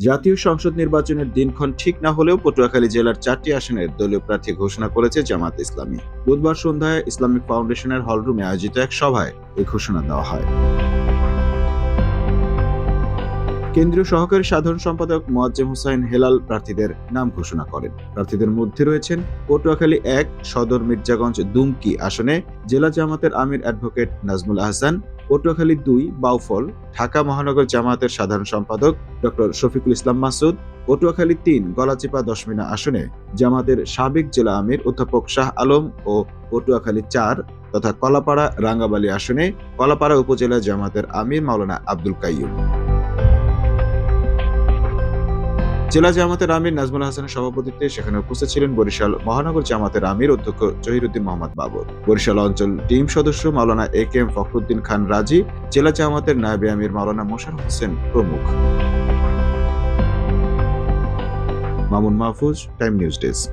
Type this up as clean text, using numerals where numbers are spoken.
জাতীয় সংসদ নির্বাচনের দিনক্ষণ ঠিক না হলেও পটুয়াখালী জেলার 4টি আসনের দলীয় প্রার্থী ঘোষণা করেছে জামাত ইসলামী। বুধবার সন্ধ্যায় ইসলামিক ফাউন্ডেশনের হলরুমে আয়োজিত এক সভায় এই ঘোষণা দেওয়া হয়। কেন্দ্রীয় সহকারী সাধারণ সম্পাদক মোয়াজ্জেম হোসাইন হেলাল প্রার্থীদের নাম ঘোষণা করেন। প্রার্থীদের মধ্যে রয়েছেন পটুয়াখালী 1 সদর মির্জাগঞ্জ দুমকি আসনে জেলা জামাতের আমির অ্যাডভোকেট নাজমুল আহসান, পটুয়াখালী 2 বাউফল ঢাকা মহানগর জামায়াতের সাধারণ সম্পাদক ডক্টর শফিকুল ইসলাম মাসুদ, পটুয়াখালী 3 গলাচিপা দশমিনা আসনে জামাতের সাবেক জেলা আমির অধ্যাপক শাহ আলম ও পটুয়াখালী 4 তথা কলাপাড়া রাঙ্গাবালী আসনে কলাপাড়া উপজেলা জামাতের আমির মাওলানা আব্দুল কাইয়ুম। জেলা জামাতের আমির নাজমুল হাসানের সভাপতিত্বে সেখানে উপস্থিত ছিলেন বরিশাল মহানগর জামাতের আমির অধ্যক্ষ জহিরুদ্দিন মোহাম্মদ বাবর, বরিশাল অঞ্চল টিম সদস্য মাওলানা AK ফখরুদ্দিন খান রাজি, জেলা জামাতের নায়েবে আমির মাওলানা মোশাররফ হোসেন প্রমুখ। Mamun Mahfuz, time news desk.